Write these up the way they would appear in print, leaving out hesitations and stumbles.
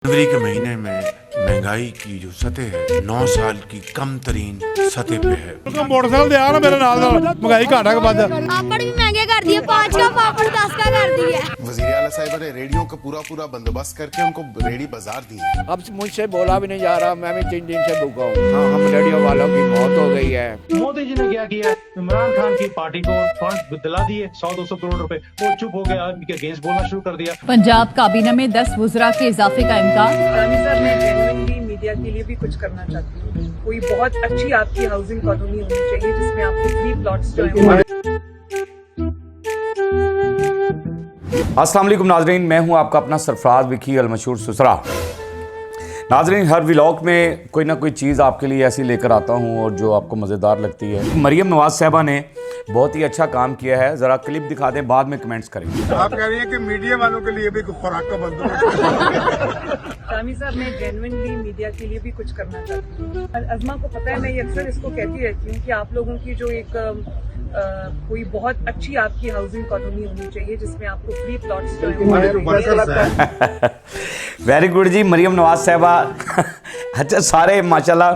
जनवरी के महीने में महंगाई की जो सतह है 9 साल की कम तरीन सतह पे है। मोटरसाइकिल दे आ ना मेरे नाल महंगाई घाटा के बाद पापड़ भी महंगे कर दिए, 5 का पापड़ 10 का कर दिए। वज़ीर आला साहिबा ने रेडियो का पूरा बंदोबश्त करके उनको रेडी बाजार दी है। अब मुझसे बोला भी नहीं जा रहा, मैं भी 3 दिन से भूखा हूँ। हाँ, हम रेडियो वालों की मौत हो गई है। मोदी जी ने क्या किया, इमरान खान की पार्टी को फंड दिला दिए 100-200 करोड़ रुपए। वो चुप हो गया, इनके अगेंस्ट बोलना शुरू कर दिया। पंजाब काबीना में 10 वुज़रा के इजाफे का इम्कान। सर, मैं जेन्युइनली मीडिया के लिए भी कुछ करना चाहती हूँ। कोई बहुत अच्छी आपकी हाउसिंग कॉलोनी होनी चाहिए जिसमें आपको फ्री प्लॉट्स जो है। अस्सलाम वालेकुम नाजरीन, मैं हूं आपका अपना सरफराज विकी अल मशहूर सुसरा। नाजरीन, हर व्लॉग में कोई ना कोई चीज़ आपके लिए ऐसी लेकर आता हूं और जो आपको मज़ेदार लगती है। मरियम नवाज़ साहिबा ने बहुत ही अच्छा काम किया है, ज़रा क्लिप दिखा दें, बाद में कमेंट्स करेंगे। आप कह रही हैं कि मीडिया वालों के लिए भी खुराक का बंदोबस्त। शामी साहब, मैं जेन्युइनली मीडिया के लिए भी कुछ करना चाहती हूँ। अज़मा को पता है, मैं ये अक्सर इसको कहती रहती हूँ कि आप लोगों की जो एक कोई बहुत अच्छी आपकी हाउसिंग कॉलोनी होनी चाहिए जिसमें आपको फ्री प्लॉट्स जो है। वेरी गुड जी, मरियम नवाज साहिबा। अच्छा, सारे माशाल्लाह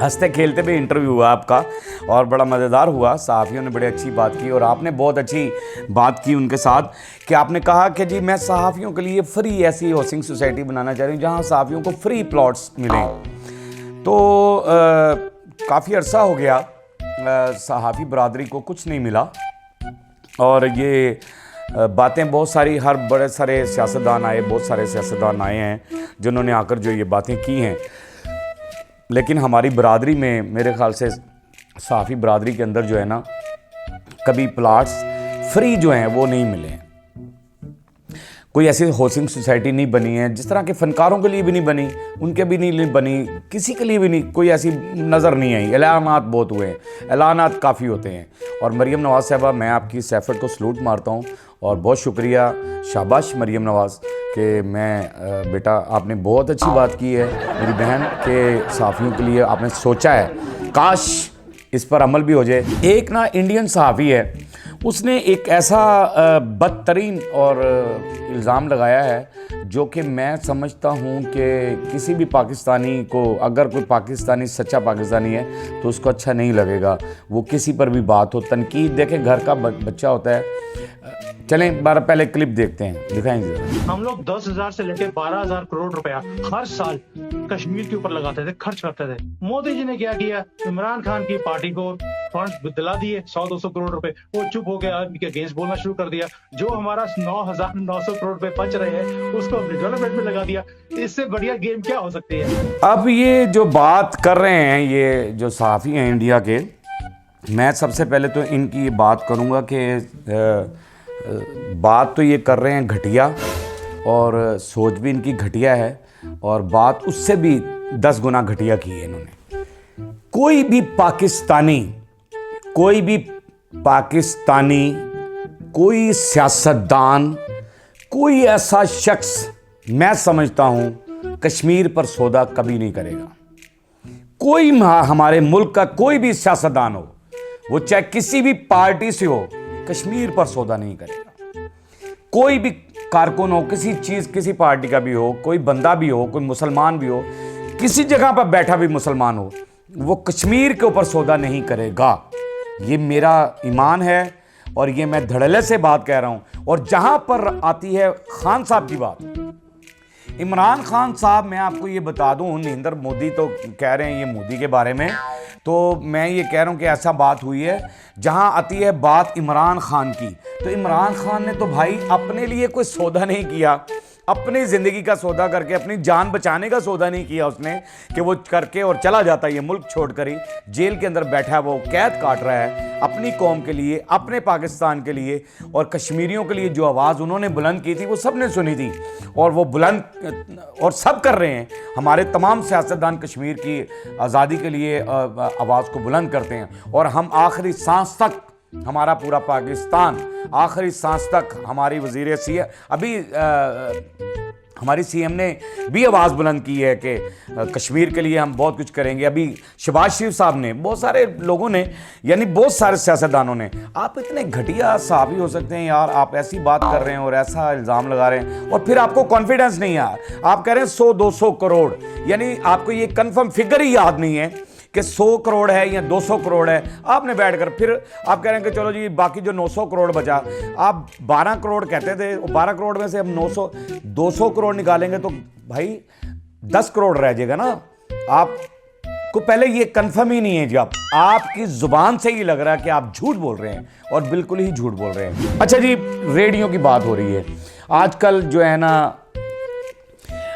हंसते खेलते भी इंटरव्यू हुआ आपका और बड़ा मज़ेदार हुआ। सहाफ़ियों ने बड़ी अच्छी बात की और आपने बहुत अच्छी बात की उनके साथ कि आपने कहा कि जी मैं सहाफ़ियों के लिए फ्री ऐसी हाउसिंग सोसाइटी बनाना चाह रही हूँ जहाँ सहाफ़ियों को फ्री प्लॉट्स मिलें। तो काफ़ी अरसा हो गया सहाफ़ी बरादरी को कुछ नहीं मिला और ये बातें बहुत सारी, हर बड़े सारे सियासतदान आए, बहुत सारे सियासतदान आए हैं जिन्होंने आकर जो ये बातें की हैं, लेकिन हमारी बरादरी में मेरे ख़्याल से सहाफ़ी बरादरी के अंदर जो है ना, कभी प्लाट्स फ्री जो हैं वो नहीं मिले हैं। कोई ऐसी हाउसिंग सोसाइटी नहीं बनी है, जिस तरह के फ़नकारों के लिए भी नहीं बनी, उनके भी नहीं बनी, किसी के लिए भी नहीं, कोई ऐसी नज़र नहीं आई। ऐलानात बहुत हुए हैं, ऐलानात काफ़ी होते हैं। और मरियम नवाज़ साहिबा, मैं आपकी इस एफर्ट को सलूट मारता हूँ और बहुत शुक्रिया, शाबाश मरियम नवाज़ कि मैं बेटा आपने बहुत अच्छी बात की है मेरी बहन के सहाफ़ियों के लिए आपने सोचा है, काश इस पर अमल भी हो जाए। एक ना इंडियन सहाफ़ी है, उसने एक ऐसा बदतरीन और इल्ज़ाम लगाया है जो कि मैं समझता हूँ कि किसी भी पाकिस्तानी को, अगर कोई पाकिस्तानी सच्चा पाकिस्तानी है तो उसको अच्छा नहीं लगेगा। वो किसी पर भी बात हो, तनकीद, देखें घर का बच्चा होता है। चलें बार पहले क्लिप देखते हैं, दिखाएंगे। हम लोग 10,000 से लेकर 12,000 करोड़ रुपया हर साल कश्मीर के ऊपर लगाते थे, खर्च करते थे। मोदी जी ने क्या किया, इमरान खान की पार्टी को फंड दिला दिए 100-200 करोड़ रुपए। वो चुप हो गया, इनके अगेंस्ट बोलना शुरू कर दिया। जो हमारा 9,900 करोड़ रुपए बच रहे हैं उसको डेवलपमेंट में लगा दिया। इससे बढ़िया गेम क्या हो सकती है। अब ये जो बात कर रहे हैं ये जो सहाफ़ी हैं इंडिया के, मैं सबसे पहले तो इनकी ये बात करूँगा कि बात तो ये कर रहे हैं घटिया और सोच भी इनकी घटिया है और बात उससे भी 10 गुना घटिया की है इन्होंने। कोई भी पाकिस्तानी, कोई सियासतदान, कोई ऐसा शख्स मैं समझता हूँ कश्मीर पर सौदा कभी नहीं करेगा। कोई हमारे मुल्क का कोई भी सियासतदान हो, वो चाहे किसी भी पार्टी से हो, कश्मीर पर सौदा नहीं करेगा। कोई भी कारकुन हो, किसी चीज़, किसी पार्टी का भी हो, कोई बंदा भी हो, कोई मुसलमान भी हो, किसी जगह पर बैठा भी मुसलमान हो, वो कश्मीर के ऊपर सौदा नहीं करेगा। ये मेरा ईमान है और ये मैं धड़ल्ले से बात कह रहा हूँ। और जहाँ पर आती है खान साहब की बात, इमरान खान साहब, मैं आपको ये बता दूँ, नरेंद्र मोदी तो कह रहे हैं ये मोदी के बारे में, तो मैं ये कह रहा हूँ कि ऐसा बात हुई है। जहाँ आती है बात इमरान खान की, तो इमरान खान ने तो भाई अपने लिए कोई सौदा नहीं किया, अपनी ज़िंदगी का सौदा करके, अपनी जान बचाने का सौदा नहीं किया उसने कि वो करके और चला जाता, ये मुल्क छोड़कर ही जेल के अंदर बैठा है, वो कैद काट रहा है अपनी कौम के लिए, अपने पाकिस्तान के लिए। और कश्मीरियों के लिए जो आवाज़ उन्होंने बुलंद की थी वो सब ने सुनी थी और वो बुलंद और सब कर रहे हैं। हमारे तमाम सियासतदान कश्मीर की आज़ादी के लिए आवाज़ को बुलंद करते हैं और हम आखिरी सांस तक, हमारा पूरा पाकिस्तान आखिरी सांस तक, हमारी वज़ीर सी अभी हमारी सीएम ने भी आवाज़ बुलंद की है कि कश्मीर के लिए हम बहुत कुछ करेंगे। अभी शहबाज शरीफ साहब ने, बहुत सारे लोगों ने, यानी बहुत सारे सियासतदानों ने, आप इतने घटिया सहाफ़ी हो सकते हैं यार, आप ऐसी बात कर रहे हैं और ऐसा इल्ज़ाम लगा रहे हैं और फिर आपको कॉन्फिडेंस नहीं है। आप कह रहे हैं 100-200 करोड़, यानी आपको ये कंफर्म फिगर ही याद नहीं है कि 100 करोड़ है या 200 करोड़ है। आपने बैठकर फिर आप कह रहे हैं कि चलो जी बाकी जो 900 करोड़ बचा, आप 12 करोड़ कहते थे, 12 करोड़ में से हम 200 करोड़ निकालेंगे तो भाई 10 करोड़ रह जाएगा ना। आपको पहले ये कंफर्म ही नहीं है जी, आपकी जुबान से ही लग रहा है कि आप झूठ बोल रहे हैं और बिल्कुल ही झूठ बोल रहे हैं। अच्छा जी, रेडियो की बात हो रही है आजकल, जो है ना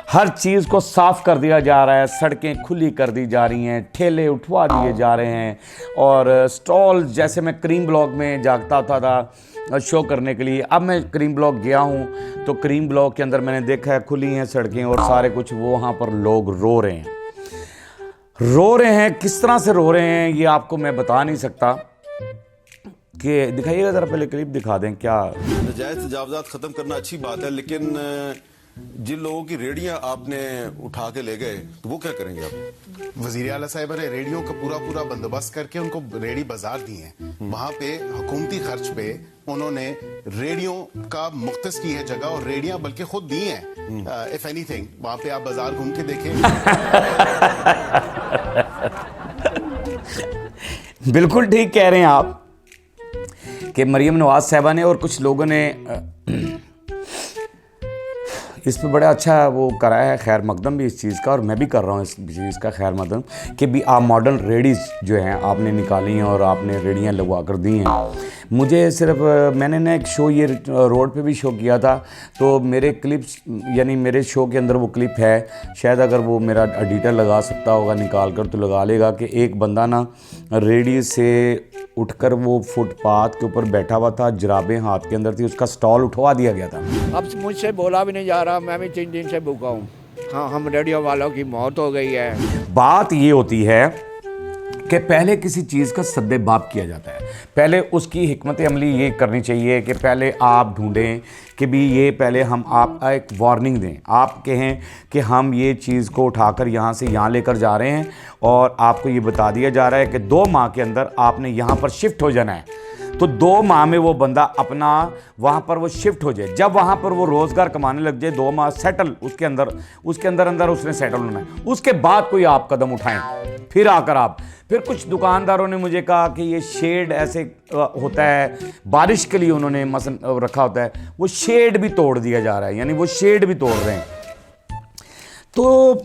हर चीज़ को साफ कर दिया जा रहा है, सड़कें खुली कर दी जा रही हैं, ठेले उठवा दिए जा रहे हैं और स्टॉल, जैसे मैं क्रीम ब्लॉक में जागता था शो करने के लिए, अब मैं क्रीम ब्लॉक गया हूँ तो क्रीम ब्लॉक के अंदर मैंने देखा है खुली हैं सड़कें और सारे कुछ, वो वहाँ पर लोग रो रहे हैं। किस तरह से रो रहे हैं ये आपको मैं बता नहीं सकता। कि दिखाइएगा ज़रा, पहले क्लिप दिखा दें। क्या नजायज तजावजात ख़त्म करना अच्छी बात है, लेकिन जिन लोगों की रेडियां आपने उठा के ले गए तो वो क्या करेंगे आप? वजीर आला साहिबा ने रेडियो का पूरा बंदोबस्त करके उनको रेडी बाजार दिए हैं। वहां पे हुकूमती खर्च पे उन्होंने रेडियो का मुख्तस की है जगह और रेडियां बल्कि खुद दी हैं। इफ एनीथिंग वहां पे आप बाजार घूम के देखें। बिल्कुल ठीक कह रहे हैं आप कि मरियम नवाज साहिबा ने और कुछ लोगों ने इस पे बड़ा अच्छा वो करा है, खैर मकदम भी इस चीज़ का, और मैं भी कर रहा हूँ इस चीज़ का खैर मकदम कि भी आप मॉडर्न रेडीज़ जो हैं आपने निकाली हैं और आपने रेडियाँ लगवा कर दी हैं। मुझे सिर्फ, मैंने ना एक शो ये रोड पे भी शो किया था तो मेरे क्लिप्स, यानी मेरे शो के अंदर वो क्लिप है, शायद अगर वो मेरा एडिटर लगा सकता होगा निकाल कर तो लगा लेगा, कि एक बंदा ना रेडी से उठकर वो फुटपाथ के ऊपर बैठा हुआ था, जराबें हाथ के अंदर थी, उसका स्टॉल उठवा दिया गया था। अब मुझसे बोला भी नहीं जा रहा, मैं भी 3 दिन से भूखा हूँ। हाँ, हम रेडियो वालों की मौत हो गई है। बात ये होती है कि पहले किसी चीज़ का सद्देबाब किया जाता है, पहले उसकी हिकमत अमली ये करनी चाहिए कि पहले आप ढूंढें कि भी ये पहले हम आप एक वार्निंग दें, आप कहें कि हम ये चीज़ को उठाकर यहाँ से यहाँ लेकर जा रहे हैं और आपको ये बता दिया जा रहा है कि 2 माह के अंदर आपने यहाँ पर शिफ्ट हो जाना है। तो 2 माह में वो बंदा अपना वहाँ पर वो शिफ्ट हो जाए, जब वहाँ पर वो रोज़गार कमाने लग जाए, 2 माह सेटल उसके अंदर उसने सेटल होना है, उसके बाद कोई आप कदम उठाएं। फिर आकर आप, फिर कुछ दुकानदारों ने मुझे कहा कि ये शेड ऐसे होता है, बारिश के लिए उन्होंने मसन रखा होता है, वो शेड भी तोड़ दिया जा रहा है, यानी वो शेड भी तोड़ रहे हैं। तो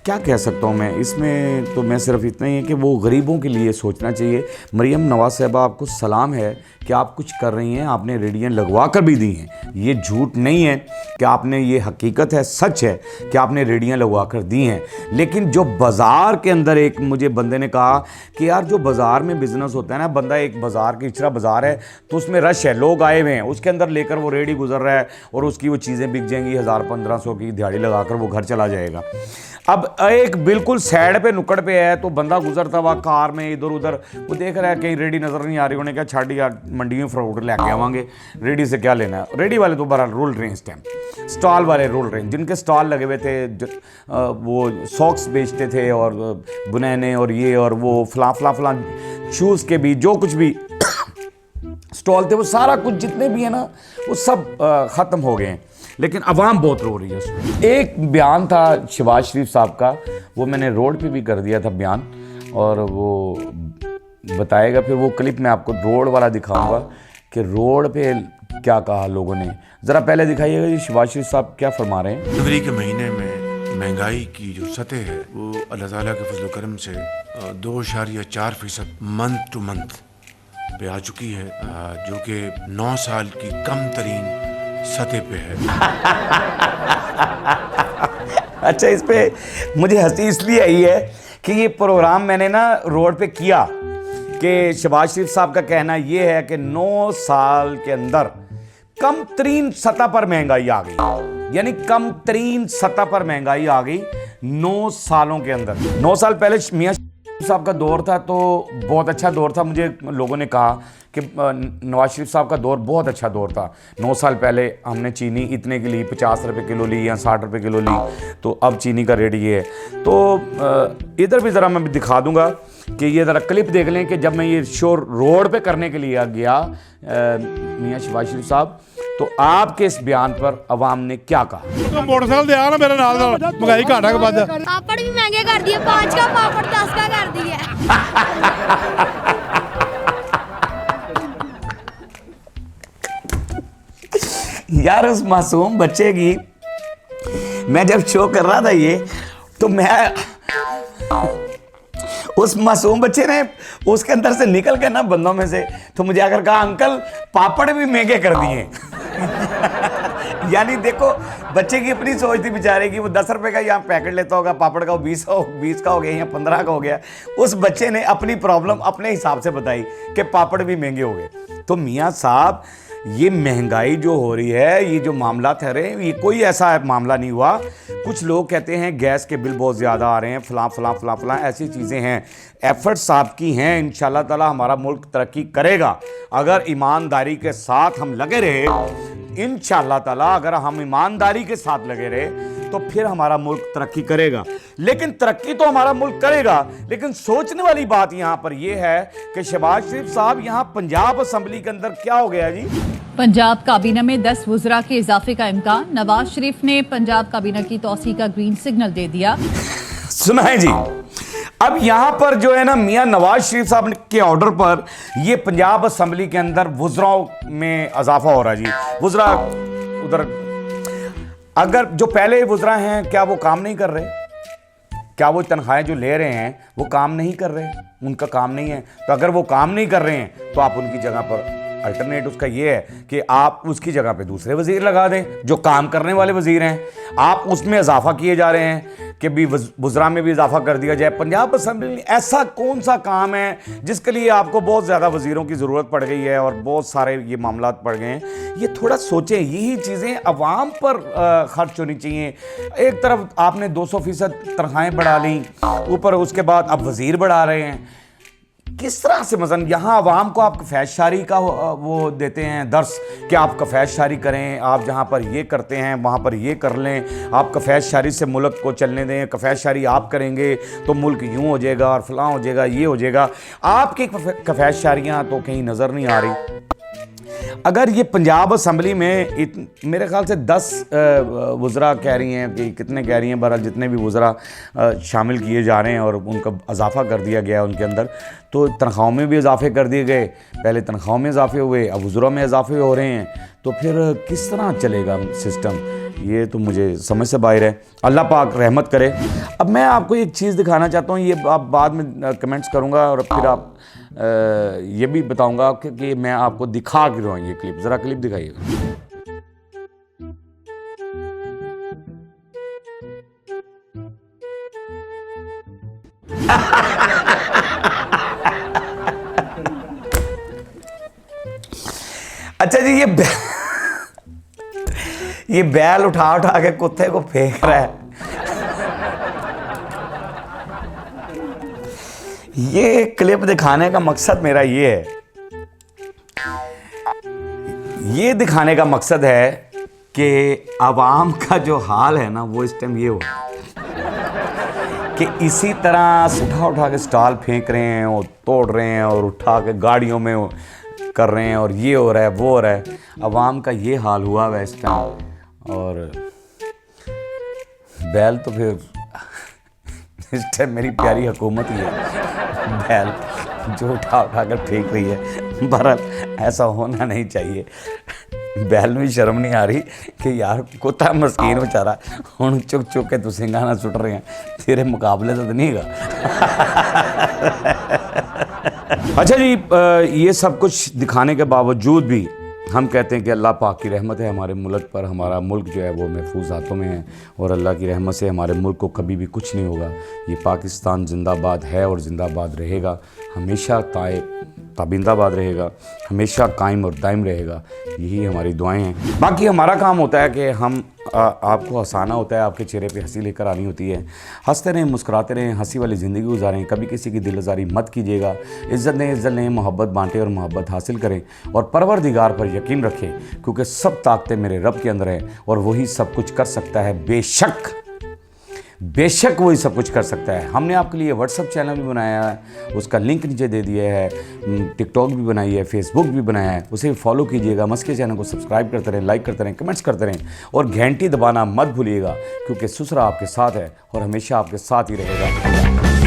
क्या कह सकता हूँ मैं इसमें, तो मैं सिर्फ इतना ही है कि वो गरीबों के लिए सोचना चाहिए। मरियम नवाज साहिबा, आपको सलाम है कि आप कुछ कर रही हैं, आपने रेडियाँ लगवा कर भी दी हैं, ये झूठ नहीं है कि आपने, ये हकीकत है, सच है कि आपने रेडियाँ लगवा कर दी हैं। लेकिन जो बाज़ार के अंदर, एक मुझे बंदे ने कहा कि यार जो बाज़ार में बिज़नेस होता है ना, बंदा एक बाज़ार की इचरा बाज़ार है तो उसमें रश है, लोग आए हुए हैं, उसके अंदर लेकर वो रेडी गुजर रहा है और उसकी वो चीज़ें बिक जाएंगी 1000-1500 की दिहाड़ी लगाकर वो घर चला जाएगा। अब एक बिल्कुल साइड पे नुक्कड़ पे है तो बंदा गुजरता हुआ कार में इधर उधर वो देख रहा है कहीं रेडी नज़र नहीं आ रही, उन्होंने कहा छाड़ी यार मंडी में फ्रूट लेके आवांगे, रेडी से क्या लेना है। रेडी वाले तो बहरहाल रूल रहे हैं इस टाइम, स्टॉल वाले रूल रहे हैं, जिनके स्टॉल लगे हुए थे, वो सॉक्स बेचते थे और बुनैने और ये और वो फलां शूज़ के भी जो कुछ भी स्टॉल थे, वो सारा कुछ जितने भी है ना वो सब ख़त्म हो गए हैं। लेकिन अवाम बहुत रो रही है उसमें। एक बयान था शहबाज शरीफ साहब का, वो मैंने रोड पे भी कर दिया था बयान, और वो बताएगा, फिर वो क्लिप मैं आपको रोड वाला दिखाऊंगा कि रोड पे क्या कहा लोगों ने। ज़रा पहले दिखाइएगा जी शहबाज शरीफ साहब क्या फरमा रहे हैं। जनवरी के महीने में महंगाई की जो सतह है वो अल्लाह ताला के फजल करम से 2.4% मंथ टू मंथ पे आ चुकी है, जो कि 9 साल की कम तरीन सतह पे है। अच्छा, इस पे मुझे हंसी इसलिए आई है कि ये प्रोग्राम मैंने ना रोड पे किया कि शहबाज शरीफ साहब का कहना ये है कि 9 साल के अंदर कम तरीन सतह पर महंगाई आ गई, यानी कम तरीन सतह पर महंगाई आ गई 9 सालों के अंदर। 9 साल पहले मियां साहब का दौर था तो बहुत अच्छा दौर था। मुझे लोगों ने कहा कि नवाज शरीफ साहब का दौर बहुत अच्छा दौर था। 9 साल पहले हमने चीनी इतने की ली, 50 रुपये किलो ली या 60 रुपये किलो ली, तो अब चीनी का रेट ये है। तो इधर भी ज़रा मैं दिखा दूंगा कि ये ज़रा क्लिप देख लें कि जब मैं ये शो रोड पे करने के लिए गया मियाँ शहबाज शरीफ साहब, तो आपके इस बयान पर अवाम ने क्या कहा। तो मोटरसाइकिल दे ना मेरे नाल महंगाई घाटा के बाद पापड़ भी महंगे कर दिए, 5 का पापड़ 10 का कर दिए। यार उस मासूम बच्चे की, मैं जब शो कर रहा था ये, तो मैं उस मासूम बच्चे ने उसके अंदर से निकल के ना बंदों में से तो मुझे आकर कहा अंकल पापड़ भी महंगे कर दिए। यानी देखो बच्चे की अपनी सोच थी बेचारे की, वो 10 रुपए का यहाँ पैकेट लेता होगा पापड़ का, वो 20 का हो गया या 15 का हो गया। उस बच्चे ने अपनी प्रॉब्लम अपने हिसाब से बताई कि पापड़ भी महंगे हो गए। तो मियाँ साहब ये महंगाई जो हो रही है, ये जो मामला ठहरे, ये कोई ऐसा मामला नहीं हुआ। कुछ लोग कहते हैं गैस के बिल बहुत ज़्यादा आ रहे हैं, फलां ऐसी चीज़ें हैं। एफर्ट्स आपकी हैं, इंशाल्लाह ताला हमारा मुल्क तरक्की करेगा अगर ईमानदारी के साथ हम लगे रहे। इंशाल्लाह ताला अगर हम ईमानदारी के साथ लगे रहे तो फिर हमारा मुल्क तरक्की करेगा। लेकिन तरक्की तो हमारा मुल्क करेगा, लेकिन सोचने वाली बात यहां पर यह है कि शहबाज शरीफ साहब यहां पंजाब असेंबली के अंदर क्या हो गया जी। पंजाब काबीना में 10 वुज़रा के इजाफे का इम्कान। नवाज शरीफ ने पंजाब काबीना की तौसीह का ग्रीन सिग्नल दे दिया। सुनाए जी, अब यहां पर जो है ना मियां नवाज शरीफ साहब के ऑर्डर पर ये पंजाब असेंबली के अंदर वुज़राओं में इजाफा हो रहा है जी। वुज़रा उधर, अगर जो पहले वुज़रा हैं क्या वो काम नहीं कर रहे? क्या वो तनख्वाहें जो ले रहे हैं वो काम नहीं कर रहे? उनका काम नहीं है। तो अगर वो काम नहीं कर रहे हैं तो आप उनकी जगह पर अल्टरनेट उसका ये है कि आप उसकी जगह पे दूसरे वजीर लगा दें जो काम करने वाले वजीर हैं। आप उसमें इजाफा किए जा रहे हैं कि भी वुज़रा में भी इजाफा कर दिया जाए। पंजाब असेंबली में ऐसा कौन सा काम है जिसके लिए आपको बहुत ज़्यादा वजीरों की ज़रूरत पड़ गई है और बहुत सारे ये मामला पड़ गए हैं? ये थोड़ा सोचें, यही चीज़ें अवाम पर खर्च होनी चाहिए। एक तरफ आपने 200% तनख्वाहें बढ़ा ली, ऊपर उसके बाद अब वजीर बढ़ा रहे हैं। किस तरह से मसलन यहाँ अवाम को आप कफायत शारी का वो देते हैं दर्स कि आप कफायत शारी करें, आप जहाँ पर ये करते हैं वहाँ पर ये कर लें, आप कफायत शारी से मुल्क को चलने दें, कफायत शारी आप करेंगे तो मुल्क यूँ हो जाएगा और फलां हो जाएगा, ये हो जाएगा। आपकी कफायत शारियाँ तो कहीं नज़र नहीं आ रही। अगर ये पंजाब असेंबली में मेरे ख्याल से 10 वुज़रा कह रही हैं कि कितने कह रही हैं, बहरहाल जितने भी वुज़रा शामिल किए जा रहे हैं और उनका इजाफा कर दिया गया उनके अंदर, तो तनख्वाहों में भी इजाफे कर दिए गए। पहले तनख्वाहों में इजाफे हुए, अब वुज़रा में इजाफे हो रहे हैं। तो फिर किस तरह चलेगा सिस्टम, ये तो मुझे समझ से बाहर है। अल्लाह पाक रहमत करे। अब मैं आपको एक चीज़ दिखाना चाहता हूँ, ये आप बाद में कमेंट्स करूँगा और फिर आप ये भी बताऊँगा कि मैं आपको दिखा क्यों रहा हूँ ये क्लिप। ज़रा क्लिप दिखाइएगा। अच्छा जी, ये बैल उठा उठा के कुत्ते को फेंक रहा है। ये क्लिप दिखाने का मकसद मेरा ये है, ये दिखाने का मकसद है कि आवाम का जो हाल है ना वो इस टाइम ये हो कि इसी तरह उठा उठा के स्टॉल फेंक रहे हैं और तोड़ रहे हैं और उठा के गाड़ियों में कर रहे हैं और ये हो रहा है वो हो रहा है। आवाम का ये हाल हुआ है इस टाइम। और बैल तो फिर इस टाइम मेरी प्यारी हुकूमत ही है, बैल जो उठा उठा कर फेंक रही है। बहरहाल ऐसा होना नहीं चाहिए। बैल में शर्म नहीं आ रही कि यार कुत्ता मस्कीन बेचारा हुण चुक चुक के तुसीं गाना सुट रहे हैं, तेरे मुकाबले तो नहीं गा। अच्छा जी, ये सब कुछ दिखाने के बावजूद भी हम कहते हैं कि अल्लाह पाक की रहमत है हमारे मुल्क पर। हमारा मुल्क जो है वो महफूज हाथों में है और अल्लाह की रहमत से हमारे मुल्क को कभी भी कुछ नहीं होगा। ये पाकिस्तान जिंदाबाद है और ज़िंदाबाद रहेगा, हमेशा ताबिंदाबाद रहेगा, हमेशा कायम और दायम रहेगा। यही हमारी दुआएं हैं। बाकी हमारा काम होता है कि हम आपको हंसाना होता है, आपके चेहरे पे हंसी लेकर आनी होती है। हंसते रहें, मुस्कुराते रहें, हंसी वाली ज़िंदगी गुजारें, कभी किसी की दिल आज़ारी मत कीजिएगा। इज़्ज़त लें, मोहब्बत बांटें और मोहब्बत हासिल करें और परवरदिगार पर यकीन रखें, क्योंकि सब ताकतें मेरे रब के अंदर हैं और वही सब कुछ कर सकता है। बेशक वही सब कुछ कर सकता है। हमने आपके लिए व्हाट्सअप चैनल भी बनाया है, उसका लिंक नीचे दे दिया है, टिकटॉक भी बनाई है, फेसबुक भी बनाया है, उसे भी फॉलो कीजिएगा। मस्के चैनल को सब्सक्राइब करते रहें, लाइक करते रहें, कमेंट्स करते रहें और घंटी दबाना मत भूलिएगा, क्योंकि सुसरा आपके साथ है और हमेशा आपके साथ ही रहेगा।